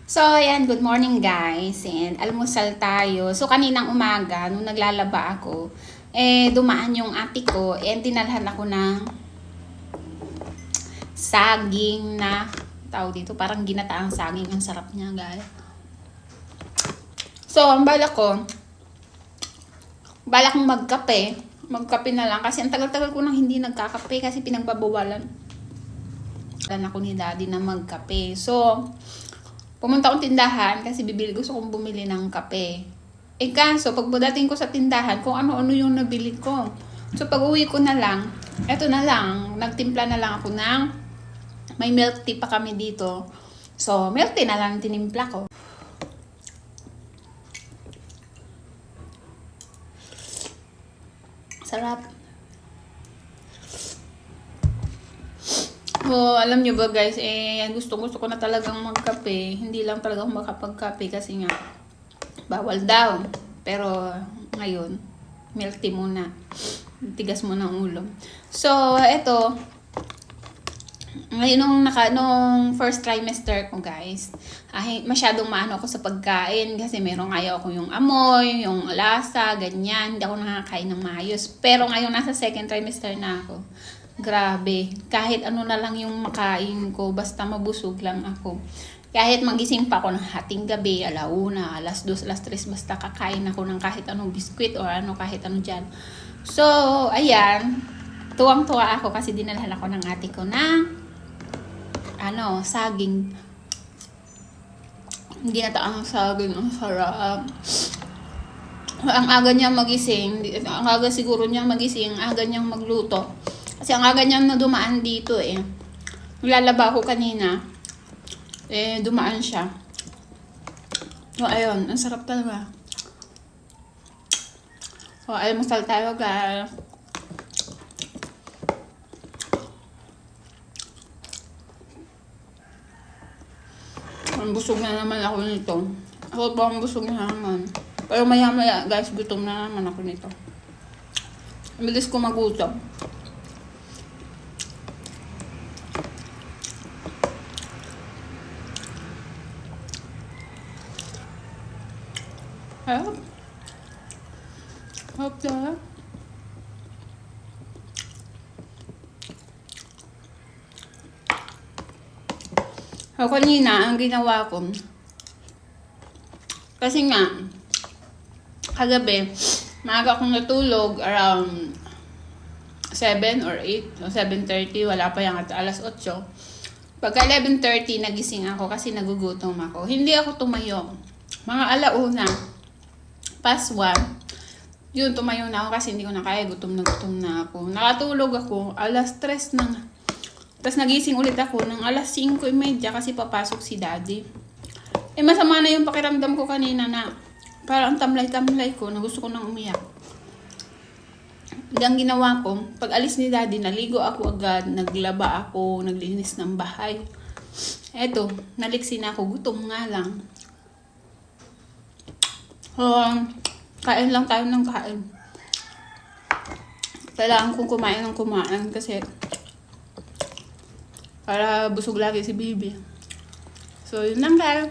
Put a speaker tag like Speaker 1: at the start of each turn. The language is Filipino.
Speaker 1: So, ayan, good morning guys. And almusal tayo. So, kaninang umaga, nung naglalaba ako, dumaan yung ate ko and dinalhan ako ng saging na, tawag dito, parang ginataang saging. Ang sarap niya, guys. So, ang balak kong magkape. Magkape na lang kasi ang tagal-tagal ko nang hindi nagkakape kasi pinagbabawalan ako ni daddy na magkape. So, pumunta akong tindahan kasi gusto kong bumili ng kape. Kaso, pagdating ko sa tindahan, kung ano-ano yung nabili ko. So, pag uwi ko na lang, eto na lang, nagtimpla na lang ako ng, may milk tea pa kami dito. So, milk tea na lang tinimpla ko. Sarap. So, alam nyo ba guys, gusto ko na talagang magkape. Hindi lang talaga ako makapagkape kasi nga, bawal daw. Pero, ngayon, milk tea muna. Tigas mo ng ulo. So, eto, ngayon nung first trimester ko guys, masyadong maano ako sa pagkain kasi merong ayaw ako yung amoy, yung lasa, ganyan. Hindi ako nakakain ng maayos. Pero ngayon nasa second trimester na ako. Grabe, kahit ano na lang yung makain ko, basta mabusog lang ako. Kahit magising pa ako ng hating gabi, alauna, alas 2, alas 3, basta kakain ako ng kahit anong biskwit or kahit ano dyan. So, ayan, tuwang-tuwa ako kasi dinalhan ako ng ate ko na, saging. Ginataang saging, ang sarap. Ang aga niyang magising, ang aga siguro niyang magising, ang aga niyang magluto. Kasi ang aga niyang na dumaan dito Naglalaba ako kanina. Dumaan siya. So, ayun. Ang sarap talaga. So, almusal tayo, guys. Ang busog na naman ako nito. Ako pa ang busog na naman. Pero maya-maya, guys, gutom na naman ako nito. Ang bilis ko magutom. Hop na. So, kanina, ang ginawa ko, kasi nga, kagabi, maaga akong natulog around 7 or 8, o 7:30, wala pa yung alas 8. Pagka 11:30, nagising ako kasi nagugutom ako. Hindi ako tumayo. Mga alauna, past 1, yun, tumayo na ako kasi hindi ko na kaya, gutom na ako. Nakatulog ako, alas 3 na. Tapos nagising ulit ako ng alas 5:30 kasi papasok si daddy. Masama na yung pakiramdam ko kanina na parang tamlay-tamlay ko na gusto ko nang umiyak. Ang ginawa ko, pag alis ni daddy, naligo ako agad, naglaba ako, naglinis ng bahay. Eto, naliksi na ako, gutom nga lang. Kain lang tayo ng kain. Kailangan kong kumain ng kumain kasi para busog lagi si baby. So, yun lang guys.